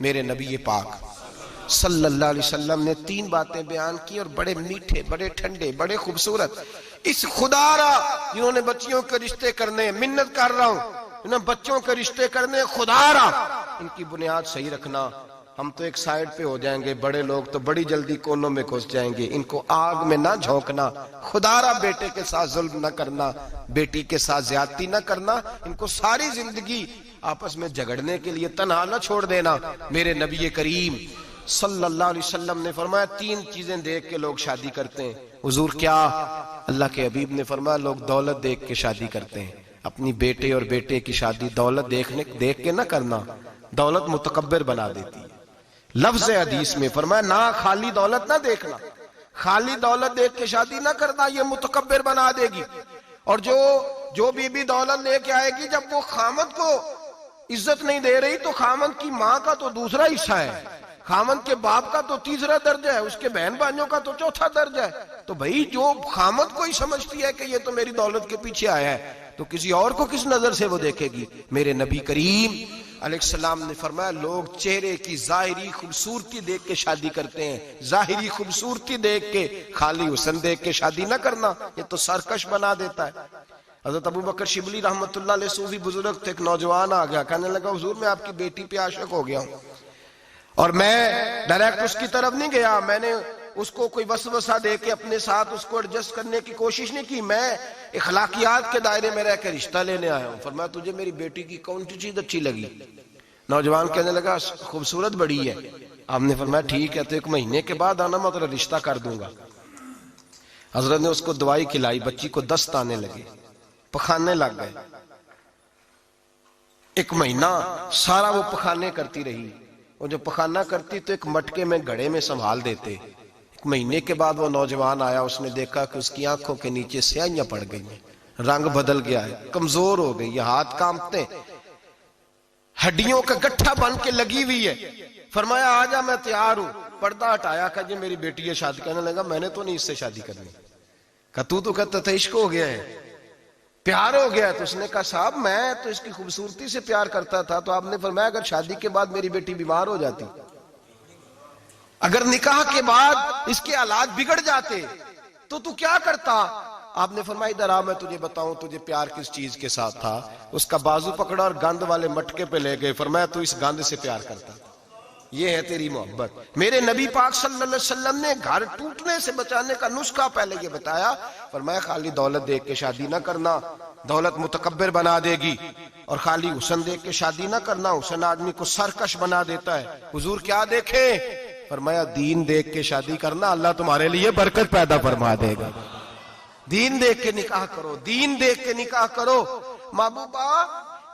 میرے نبی پاک صلی اللہ علیہ وسلم نے 3 باتیں بیان کی اور بڑے میٹھے، بڑے ٹھنڈے، بڑے خوبصورت. اس خدا را جنہوں نے بچیوں کے رشتے کرنے، منت کر رہا ہوں انہوں نے بچوں کے رشتے کرنے، خدا را ان کی بنیاد صحیح رکھنا. ہم تو ایک سائیڈ پہ ہو جائیں گے، بڑے لوگ تو بڑی جلدی کونوں میں گھس جائیں گے. ان کو آگ میں نہ جھونکنا. خدا را بیٹے کے ساتھ ظلم نہ کرنا، بیٹی کے ساتھ زیادتی نہ کرنا. ان کو ساری زندگی آپس میں جھگڑنے کے لیے تنہا نہ چھوڑ دینا. میرے نبی کریم صلی اللہ علیہ وسلم نے فرمایا 3 چیزیں دیکھ کے لوگ شادی کرتے ہیں. حضور کیا؟ اللہ کے حبیب نے فرمایا لوگ دولت دیکھ کے شادی کرتے ہیں. اپنی بیٹے اور بیٹے کی شادی دولت دیکھ کے نہ کرنا، دولت متکبر بنا دیتی ہے. لفظ حدیث میں فرمایا نہ خالی دولت نہ دیکھنا، خالی دولت دیکھ کے شادی نہ کرنا، یہ متکبر بنا دے گی. اور جو بی دولت لے کے آئے گی، جب وہ خامد کو عزت نہیں دے رہی تو خامد کی ماں کا تو دوسرا حصہ ہے، خامد کے باپ کا تو تیسرا درجہ ہے، اس کے بہن بھائیوں کا تو چوتھا درجہ ہے. تو بھئی جو خامد کو ہی سمجھتی ہے کہ یہ تو میری دولت کے پیچھے آیا ہے تو کسی اور کو کس نظر سے وہ دیکھے گی؟ میرے نبی کریم علیہ السلام نے فرمایا لوگ چہرے کی ظاہری خوبصورتی دیکھ کے شادی کرتے ہیں، ظاہری خوبصورتی دیکھ کے، خالی حسن دیکھ کے شادی نہ کرنا، یہ تو سرکش بنا دیتا ہے. حضرت ابو بکر شبلی رحمۃ اللہ علیہ صوفی بزرگ تھے. ایک نوجوان آ گیا، کہنے لگا حضور میں آپ کی بیٹی پہ عاشق ہو گیا ہوں، اور میں ڈائریکٹ اس کی طرف نہیں گیا، میں نے اس کو کوئی وسوسہ دے کے اپنے ساتھ اس کو ایڈجسٹ کرنے کی کوشش نہیں کی، میں اخلاقیات کے دائرے میں رہ کے رشتہ لینے آیا ہوں. فرمایا تجھے میری بیٹی کی کون سی چیز اچھی لگی؟ نوجوان کہنے لگا خوبصورت بڑی ہے. آپ نے فرمایا ٹھیک ہے تو 1 مہینے کے بعد آنا، میں تیرا رشتہ کر دوں گا. حضرت نے اس کو دوائی کھلائی، بچی کو دست آنے لگے، پخانے لگ گئے. 1 مہینہ سارا وہ پخانے کرتی رہی. وہ جو پخانہ کرتی تو ایک مٹکے میں گھڑے میں سنبھال دیتے. 1 مہینے کے بعد وہ نوجوان آیا، اس نے دیکھا کہ اس کی آنکھوں کے نیچے سیاہیاں پڑ گئی ہیں، رنگ بدل گیا ہے، کمزور ہو گئی ہے، ہاتھ کانپتے، ہڈیوں کا گٹھا بن کے لگی ہوئی ہے. فرمایا آجا میں تیار ہوں. پردہ ہٹایا کہ جی میری بیٹی ہے شادی. کہنے لگا میں نے تو نہیں اس سے شادی کرنی. کہ تو کہتا تھا عشق ہو گیا ہے، پیار ہو گیا. تو اس نے کہا صاحب میں تو اس کی خوبصورتی سے پیار کرتا تھا. تو آپ نے فرمایا اگر شادی کے بعد میری بیٹی بیمار ہو جاتی، اگر نکاح کے بعد اس کے حالات بگڑ جاتے تو کیا کرتا؟ آپ نے فرمایا ادھر آ میں تجھے بتاؤں تجھے پیار کس چیز کے ساتھ تھا. اس کا بازو پکڑا اور گند والے مٹکے پہ لے گئے. فرمایا تو اس گند سے پیار کرتا، یہ ہے تیری محبت. میرے نبی پاک صلی اللہ علیہ وسلم نے گھر ٹوٹنے سے بچانے کا نسخہ پہلے یہ بتایا. فرمایا خالی دولت دیکھ کے شادی نہ کرنا، دولت متکبر بنا دے گی. اور خالی حسن دیکھ کے شادی نہ کرنا، حسن آدمی کو سرکش بنا دیتا ہے. حضور کیا دیکھیں؟ فرمایا دین دیکھ کے شادی کرنا، اللہ تمہارے لیے برکت پیدا فرما دے گا. دین دیکھ کے نکاح کرو، دین دیکھ کے نکاح کرو. محبوبہ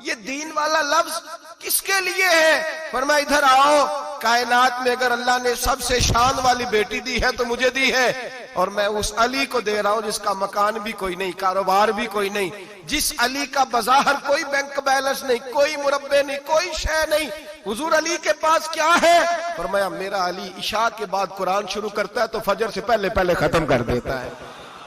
یہ دین والا لفظ کس کے لیے ہے؟ فرمایا ادھر آؤ، کائنات میں اگر اللہ نے سب سے شان والی بیٹی دی ہے تو مجھے دی ہے، اور میں اس علی کو دے رہا ہوں جس کا مکان بھی کوئی نہیں، کاروبار بھی کوئی نہیں، جس علی کا بظاہر کوئی بینک بیلنس نہیں، کوئی مربع نہیں، کوئی شے نہیں. حضور علی کے پاس کیا ہے؟ فرمایا میرا علی عشاء کے بعد قرآن شروع کرتا ہے تو فجر سے پہلے ختم کر دیتا ہے.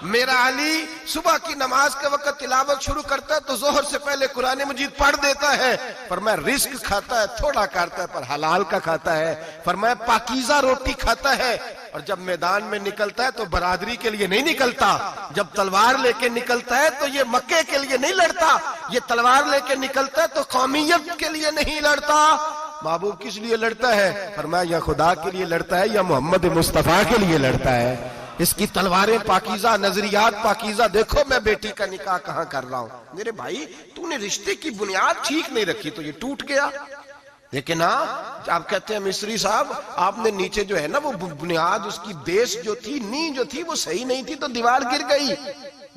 میرا علی صبح کی نماز کے وقت تلاوت شروع کرتا ہے تو ظہر سے پہلے قرآن مجید پڑھ دیتا ہے. فرمایا رزق کھاتا ہے، تھوڑا کھاتا ہے پر حلال کا کھاتا ہے. فرمایا پاکیزہ روٹی کھاتا ہے، اور جب میدان میں نکلتا ہے تو برادری کے لیے نہیں نکلتا. جب تلوار لے کے نکلتا ہے تو یہ مکے کے لیے نہیں لڑتا، یہ تلوار لے کے نکلتا ہے تو قومیت کے لیے نہیں لڑتا. محبوب کس لیے لڑتا ہے؟ فرمایا یا خدا کے لیے لڑتا ہے یا محمد مصطفیٰ کے لیے لڑتا ہے. اس کی تلواریں پاکیزہ، نظریات پاکیزہ. دیکھو میں بیٹی کا نکاح کہاں کر رہا ہوں. میرے بھائی تو نے رشتے کی بنیاد ٹھیک نہیں رکھی تو یہ ٹوٹ گیا. لیکن ہاں آپ کہتے ہیں مصری صاحب آپ نے نیچے جو ہے نا وہ بنیاد، اس کی بیس جو تھی، نیند جو تھی وہ صحیح نہیں تھی تو دیوار گر گئی.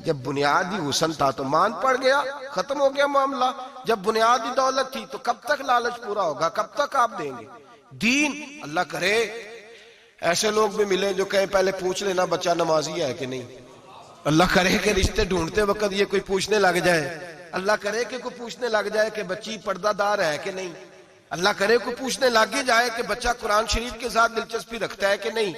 جب بنیادی حسن تھا تو مان پڑ گیا، ختم ہو گیا معاملہ. جب بنیادی دولت تھی تو کب تک لالچ پورا ہوگا، کب تک آپ دیں گے؟ دین اللہ کرے ایسے لوگ بھی ملے جو کہیں پہلے پوچھ لینا بچہ نمازی ہے کہ نہیں. اللہ کرے کہ رشتے ڈھونڈتے وقت یہ کوئی پوچھنے لگ جائے. اللہ کرے کہ کوئی پوچھنے لگ جائے کہ بچی پردہ دار ہے کہ نہیں. اللہ کرے کوئی پوچھنے لگ ہی جائے کہ بچہ قرآن شریف کے ساتھ دلچسپی رکھتا ہے کہ نہیں.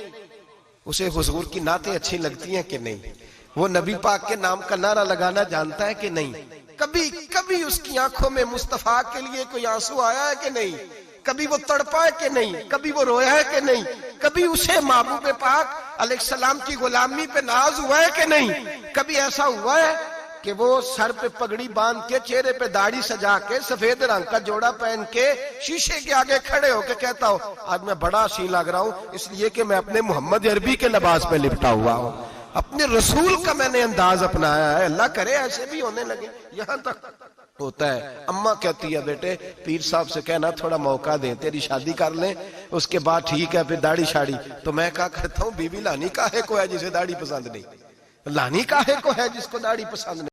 اسے حضور کی نعتیں اچھی لگتی ہیں کہ نہیں. وہ نبی پاک کے نام کا نعرہ لگانا جانتا ہے کہ نہیں. کبھی اس کی آنکھوں میں مصطفیٰ کے لیے کوئی آنسو آیا ہے کہ نہیں. کبھی وہ تڑپا ہے کہ نہیں، کبھی وہ رویا ہے کہ نہیں، کبھی اسے محبوب پاک علیہ السلام کی غلامی پہ ناز ہوا ہے کہ نہیں، کبھی ایسا ہوا ہے کہ وہ سر پہ پگڑی باندھ کے، چہرے پہ داڑھی سجا کے، سفید رنگ کا جوڑا پہن کے شیشے کے آگے کھڑے ہو کے کہتا ہو آج میں بڑا حسین لگ رہا ہوں اس لیے کہ میں اپنے محمد عربی کے لباس پہ لپٹا ہوا ہوں، اپنے رسول کا میں نے انداز اپنایا ہے۔ اللہ کرے ایسے بھی ہونے لگے، یہاں تک ہوتا ہے۔ اماں کہتی ہے بیٹے پیر صاحب سے کہنا تھوڑا موقع دیں، تیری شادی کر لیں، اس کے بعد ٹھیک ہے پھر داڑھی شاڑی۔ تو میں کہا کرتا ہوں بی بی لانی کاہے کو ہے جسے داڑھی پسند نہیں، لانی کاہے کو ہے جس کو داڑھی پسند نہیں۔